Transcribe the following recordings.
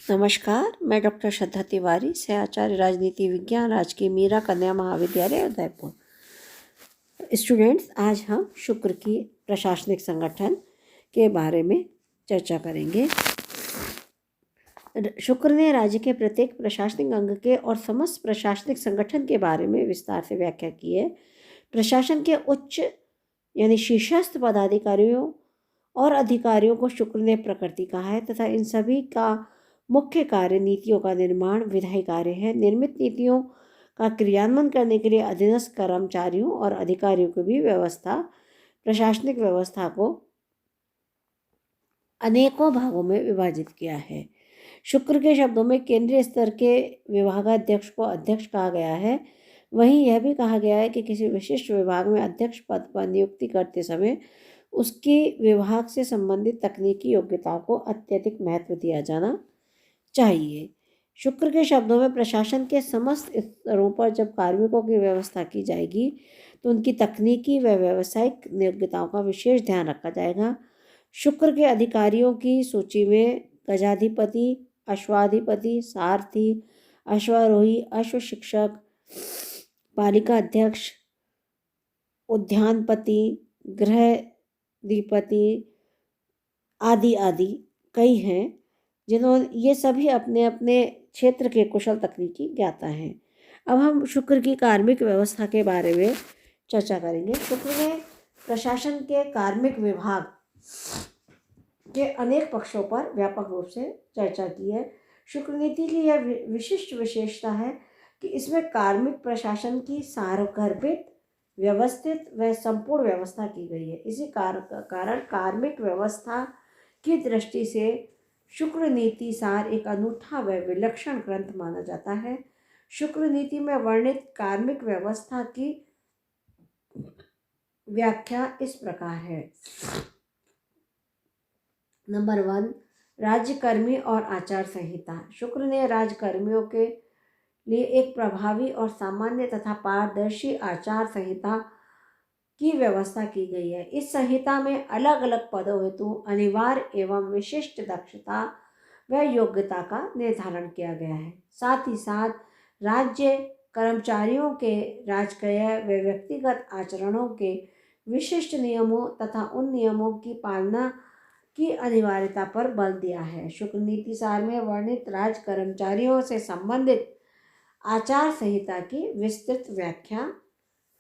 नमस्कार, मैं डॉक्टर श्रद्धा तिवारी, सहआचार्य राजनीति विज्ञान, राजकीय मीरा कन्या महाविद्यालय उदयपुर। स्टूडेंट्स, आज हम शुक्र की प्रशासनिक संगठन के बारे में चर्चा करेंगे। शुक्र ने राज्य के प्रत्येक प्रशासनिक अंग के और समस्त प्रशासनिक संगठन के बारे में विस्तार से व्याख्या की है। प्रशासन के उच्च यानी शीर्षस्थ पदाधिकारियों और अधिकारियों को शुक्र ने प्रकृति कहा है तथा इन सभी का मुख्य कार्य नीतियों का निर्माण विधायी कार्य है। निर्मित नीतियों का क्रियान्वयन करने के लिए अधीनस्थ कर्मचारियों और अधिकारियों की भी व्यवस्था प्रशासनिक व्यवस्था को अनेकों भागों में विभाजित किया है। शुक्र के शब्दों में केंद्रीय स्तर के विभागाध्यक्ष को अध्यक्ष कहा गया है। वहीं यह भी कहा गया है कि किसी विशिष्ट विभाग में अध्यक्ष पद पर नियुक्ति करते समय उसकी विभाग से संबंधित तकनीकी योग्यताओं को अत्यधिक महत्व दिया जाना चाहिए। शुक्र के शब्दों में प्रशासन के समस्त स्तरों पर जब कार्मिकों की व्यवस्था की जाएगी तो उनकी तकनीकी व व्यावसायिक योग्यताओं का विशेष ध्यान रखा जाएगा। शुक्र के अधिकारियों की सूची में गजाधिपति, अश्वाधिपति, सारथी, अश्वारोही, अश्व शिक्षक, पालिका अध्यक्ष, उद्यानपति, गृहाधिपति आदि आदि कई हैं जिन्होंने ये सभी अपने अपने क्षेत्र के कुशल तकनीकी ज्ञाता हैं। अब हम शुक्र की कार्मिक व्यवस्था के बारे में चर्चा करेंगे। शुक्र ने प्रशासन के कार्मिक विभाग के अनेक पक्षों पर व्यापक रूप से चर्चा की है। शुक्र नीति की यह विशिष्ट विशेषता है कि इसमें कार्मिक प्रशासन की सार्वगर्भित, व्यवस्थित व संपूर्ण व्यवस्था की गई है। इसी कारण कार्मिक व्यवस्था की दृष्टि से शुक्र नीति सार एक अनूठा व विलक्षण ग्रंथ माना जाता है। शुक्र नीति में वर्णित कार्मिक व्यवस्था की व्याख्या इस प्रकार है। नंबर 1, राज्यकर्मी और आचार संहिता। शुक्र ने राज्यकर्मियों के लिए एक प्रभावी और सामान्य तथा पारदर्शी आचार संहिता की व्यवस्था की गई है। इस संहिता में अलग अलग पदों हेतु अनिवार्य एवं विशिष्ट दक्षता व योग्यता का निर्धारण किया गया है। साथ ही साथ राज्य कर्मचारियों के राजकीय व व्यक्तिगत आचरणों के विशिष्ट नियमों तथा उन नियमों की पालना की अनिवार्यता पर बल दिया है। शुक्र नीति सार में वर्णित राज्य कर्मचारियों से संबंधित आचार संहिता की विस्तृत व्याख्या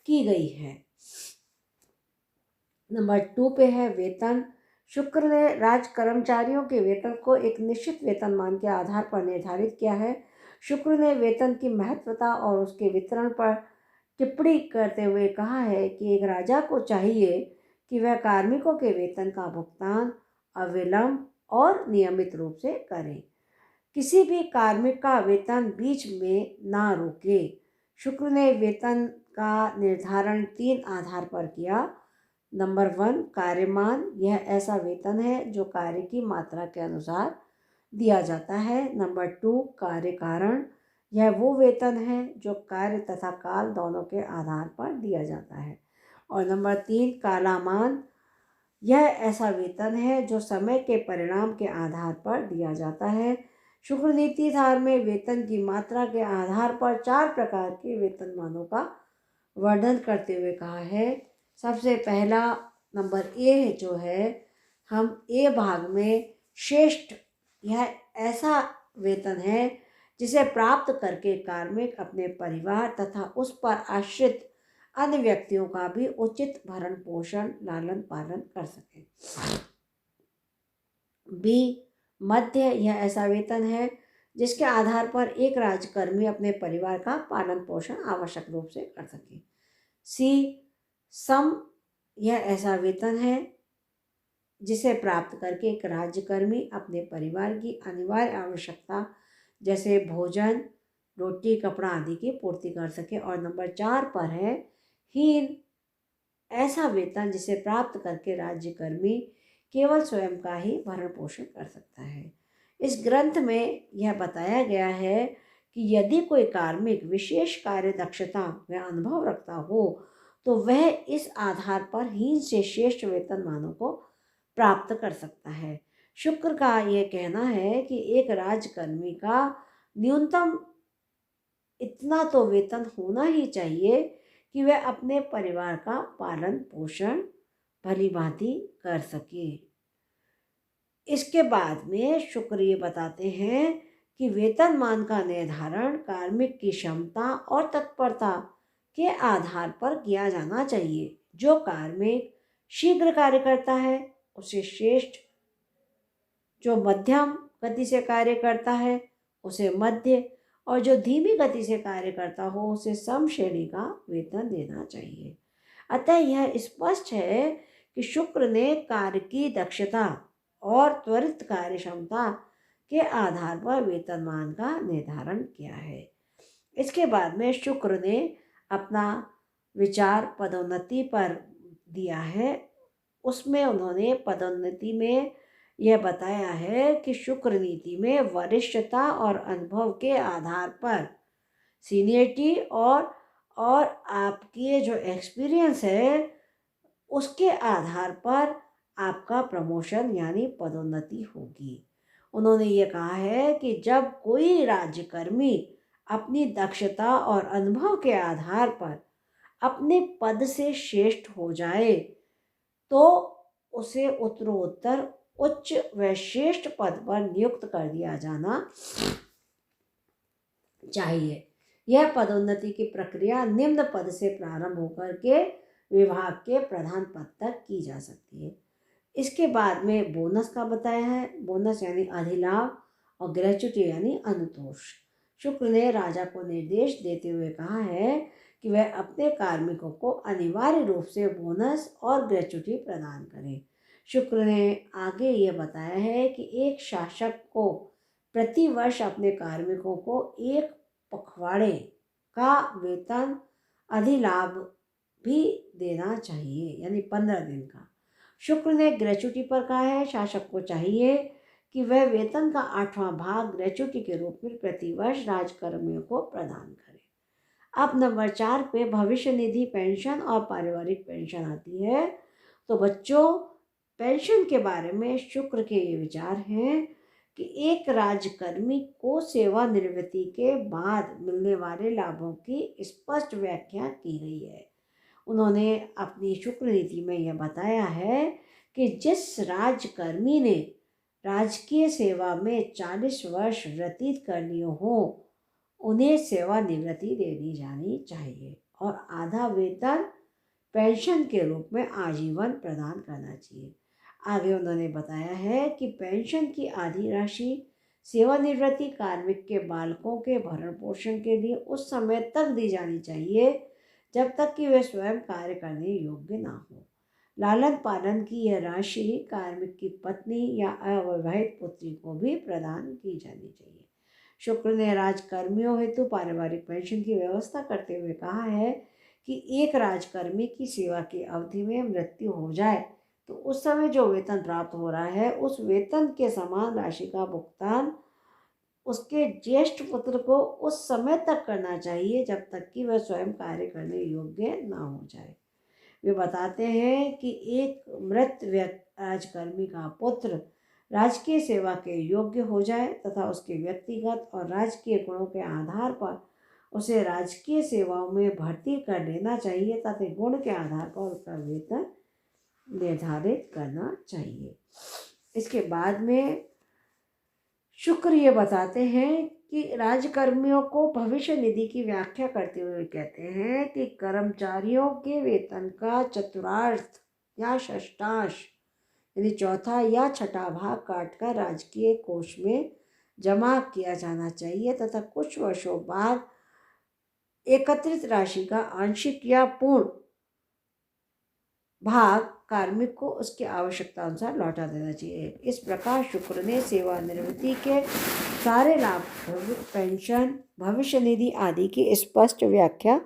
की गई है। नंबर 2 पे है वेतन। शुक्र ने राज्य कर्मचारियों के वेतन को एक निश्चित वेतनमान के आधार पर निर्धारित किया है। शुक्र ने वेतन की महत्वता और उसके वितरण पर टिप्पणी करते हुए कहा है कि एक राजा को चाहिए कि वह कार्मिकों के वेतन का भुगतान अविलंब और नियमित रूप से करे, किसी भी कार्मिक का वेतन बीच में ना रोके। शुक्र ने वेतन का निर्धारण 3 आधार पर किया। नंबर 1, कार्यमान। यह ऐसा वेतन है जो कार्य की मात्रा के अनुसार दिया जाता है। नंबर 2, कार्य कारण। यह वो वेतन है जो कार्य तथा काल दोनों के आधार पर दिया जाता है। और नंबर 3, कालामान। यह ऐसा वेतन है जो समय के परिणाम के आधार पर दिया जाता है। शुक्र नीति सार में वेतन की मात्रा के आधार पर 4 प्रकार के वेतनमानों का वर्णन करते हुए कहा है। सबसे पहला नंबर ए जो है, हम ए भाग में श्रेष्ठ, यह ऐसा वेतन है जिसे प्राप्त करके कार्मिक अपने परिवार तथा उस पर आश्रित अन्य व्यक्तियों का भी उचित भरण पोषण लालन पालन कर सके। बी, मध्य। यह ऐसा वेतन है जिसके आधार पर एक राज्यकर्मी अपने परिवार का पालन पोषण आवश्यक रूप से कर सके। सी, सम। यह ऐसा वेतन है जिसे प्राप्त करके एक राज्यकर्मी अपने परिवार की अनिवार्य आवश्यकता जैसे भोजन, रोटी, कपड़ा आदि की पूर्ति कर सके। और नंबर 4 पर है हीन। ऐसा वेतन जिसे प्राप्त करके राज्यकर्मी केवल स्वयं का ही भरण पोषण कर सकता है। इस ग्रंथ में यह बताया गया है कि यदि कोई कार्मिक विशेष कार्य दक्षता व अनुभव रखता हो तो वह इस आधार पर हीन से श्रेष्ठ वेतनमानों को प्राप्त कर सकता है। शुक्र का ये कहना है कि एक राजकर्मी का न्यूनतम इतना तो वेतन होना ही चाहिए कि वह अपने परिवार का पालन पोषण भली भांति कर सके। इसके बाद में शुक्र ये बताते हैं कि वेतनमान का निर्धारण कार्मिक की क्षमता और तत्परता के आधार पर किया जाना चाहिए। जो कार्मिक शीघ्र कार्य करता है उसे श्रेष्ठ, जो मध्यम गति से कार्य करता है उसे मध्य, और जो धीमी गति से कार्य करता हो उसे सम श्रेणी का वेतन देना चाहिए। अतः यह स्पष्ट है कि शुक्र ने कार्य की दक्षता और त्वरित कार्य क्षमता के आधार पर वेतनमान का निर्धारण किया है। इसके बाद में शुक्र ने अपना विचार पदोन्नति पर दिया है। उसमें उन्होंने पदोन्नति में यह बताया है कि शुक्र नीति में वरिष्ठता और अनुभव के आधार पर सीनियरिटी और आपके जो एक्सपीरियंस है उसके आधार पर आपका प्रमोशन यानी पदोन्नति होगी। उन्होंने ये कहा है कि जब कोई राज्यकर्मी अपनी दक्षता और अनुभव के आधार पर अपने पद से श्रेष्ठ हो जाए तो उसे उत्तरोत्तर उच्च व श्रेष्ठ पद पर नियुक्त कर दिया जाना चाहिए। यह पदोन्नति की प्रक्रिया निम्न पद से प्रारंभ होकर के विभाग के प्रधान पद तक की जा सकती है। इसके बाद में बोनस का बताया है। बोनस यानी अधिलाभ और ग्रेच्युटी यानी अनुतोष। शुक्र ने राजा को निर्देश देते हुए कहा है कि वह अपने कार्मिकों को अनिवार्य रूप से बोनस और ग्रेच्युटी प्रदान करें। शुक्र ने आगे ये बताया है कि एक शासक को प्रति वर्ष अपने कार्मिकों को एक पखवाड़े का वेतन अधिलाभ भी देना चाहिए यानी 15 दिन का। शुक्र ने ग्रेच्युटी पर कहा है शासक को चाहिए कि वह वेतन का 8वां भाग ग्रेच्युटी के रूप में प्रति वर्ष राजकर्मियों को प्रदान करे। अब नंबर 4 पे भविष्य निधि पेंशन और पारिवारिक पेंशन आती है। तो बच्चों, पेंशन के बारे में शुक्र के ये विचार हैं कि एक राजकर्मी को सेवानिवृत्ति के बाद मिलने वाले लाभों की स्पष्ट व्याख्या की गई है। उन्होंने अपनी शुक्र नीति में यह बताया है कि जिस राजकर्मी ने राजकीय सेवा में 40 वर्ष व्यतीत कर लिए हो उन्हें सेवानिवृत्ति दे दी जानी चाहिए और आधा वेतन पेंशन के रूप में आजीवन प्रदान करना चाहिए। आगे उन्होंने बताया है कि पेंशन की आधी राशि सेवानिवृत्ति कार्मिक के बालकों के भरण पोषण के लिए उस समय तक दी जानी चाहिए जब तक कि वे स्वयं कार्य करने योग्य ना हो। लालन पालन की यह राशि कार्मिक की पत्नी या अविवाहित पुत्री को भी प्रदान की जानी चाहिए। शुक्र ने राजकर्मियों हेतु पारिवारिक पेंशन की व्यवस्था करते हुए कहा है कि एक राजकर्मी की सेवा की अवधि में मृत्यु हो जाए तो उस समय जो वेतन प्राप्त हो रहा है उस वेतन के समान राशि का भुगतान उसके ज्येष्ठ पुत्र को उस समय तक करना चाहिए जब तक कि वह स्वयं कार्य करने योग्य ना हो जाए। वे बताते हैं कि एक मृत राजकर्मी का पुत्र राजकीय सेवा के योग्य हो जाए तथा उसके व्यक्तिगत और राजकीय गुणों के आधार पर उसे राजकीय सेवाओं में भर्ती कर लेना चाहिए तथा गुण के आधार पर उसका वेतन निर्धारित करना चाहिए। इसके बाद में शुक्र ये बताते हैं कि राजकर्मियों को भविष्य निधि की व्याख्या करते हुए कहते हैं कि कर्मचारियों के वेतन का चतुर्थांश या षष्ठांश यानी चौथा या छठा भाग काटकर राजकीय कोष में जमा किया जाना चाहिए तथा कुछ वर्षों बाद एकत्रित राशि का आंशिक या पूर्ण भाग कार्मिक को उसकी आवश्यकता अनुसार लौटा देना चाहिए। इस प्रकार शुक्र ने सेवानिवृत्ति के सारे लाभ, पेंशन, भविष्य निधि आदि की स्पष्ट व्याख्या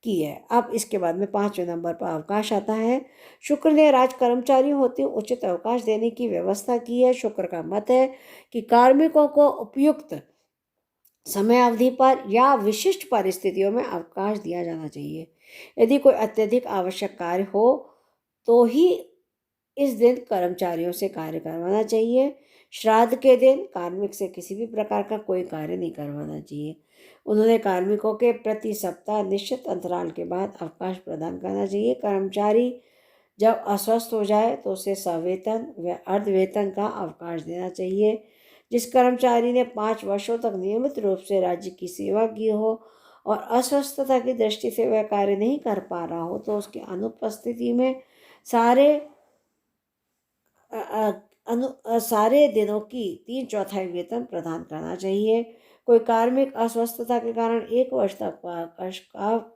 की है। अब इसके बाद में 5वें नंबर पर अवकाश आता है। शुक्र ने राज कर्मचारी होते उचित अवकाश देने की व्यवस्था की है। शुक्र का मत है कि कार्मिकों को उपयुक्त समय अवधि पर या विशिष्ट परिस्थितियों में अवकाश दिया जाना चाहिए। यदि कोई अत्यधिक आवश्यक कार्य हो तो ही इस दिन कर्मचारियों से कार्य करवाना चाहिए। श्राद्ध के दिन कार्मिक से किसी भी प्रकार का कोई कार्य नहीं करवाना चाहिए। उन्होंने कार्मिकों के प्रति सप्ताह निश्चित अंतराल के बाद अवकाश प्रदान करना चाहिए। कर्मचारी जब अस्वस्थ हो जाए तो उसे सवेतन व अर्धवेतन का अवकाश देना चाहिए। जिस कर्मचारी ने 5 वर्षों तक नियमित रूप से राज्य की सेवा की हो और अस्वस्थता की दृष्टि से वह कार्य नहीं कर पा रहा हो तो उसकी अनुपस्थिति में सारे दिनों की 3/4 वेतन प्रदान करना चाहिए। कोई कार्मिक अस्वस्थता के कारण 1 वर्ष तक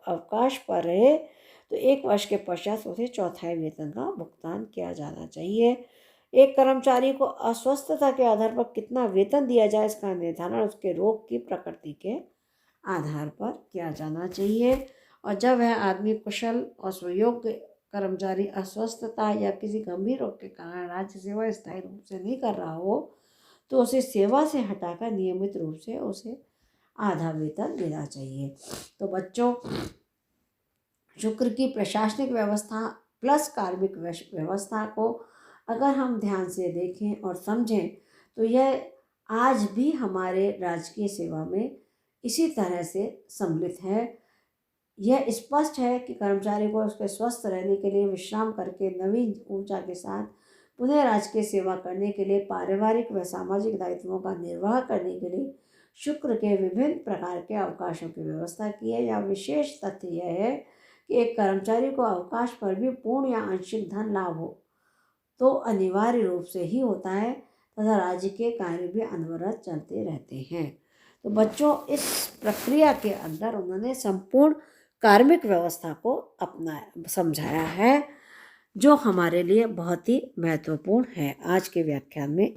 अवकाश पर रहे तो 1 वर्ष के पश्चात उसे चौथाई वेतन का भुगतान किया जाना चाहिए। एक कर्मचारी को अस्वस्थता के आधार पर कितना वेतन दिया जाए इसका निर्धारण उसके रोग की प्रकृति के आधार पर किया जाना चाहिए। और जब वह आदमी कुशल और सुयोग्य कर्मचारी अस्वस्थता या किसी गंभीर रोग के कारण राज्य सेवा स्थायी रूप से नहीं कर रहा हो तो उसे सेवा से हटाकर नियमित रूप से उसे आधा वेतन देना चाहिए। तो बच्चों, शुक्र की प्रशासनिक व्यवस्था प्लस कार्मिक व्यवस्था को अगर हम ध्यान से देखें और समझें तो यह आज भी हमारे राजकीय सेवा में इसी तरह से सम्मिलित है। यह स्पष्ट है कि कर्मचारी को उसके स्वस्थ रहने के लिए विश्राम करके नवीन ऊर्जा के साथ पुनः राजकीय सेवा करने के लिए पारिवारिक व सामाजिक दायित्वों का निर्वाह करने के लिए शुक्र के विभिन्न प्रकार के अवकाशों की व्यवस्था की है। यह विशेष तथ्य यह है कि एक कर्मचारी को अवकाश पर भी पूर्ण या आंशिक धन लाभ हो तो अनिवार्य रूप से ही होता है तथा राज्य के कार्य भी अनवरत चलते रहते हैं। तो बच्चों, इस प्रक्रिया के अंदर उन्होंने संपूर्ण कार्मिक व्यवस्था को अपनाया समझाया है जो हमारे लिए बहुत ही महत्वपूर्ण है। आज के व्याख्यान में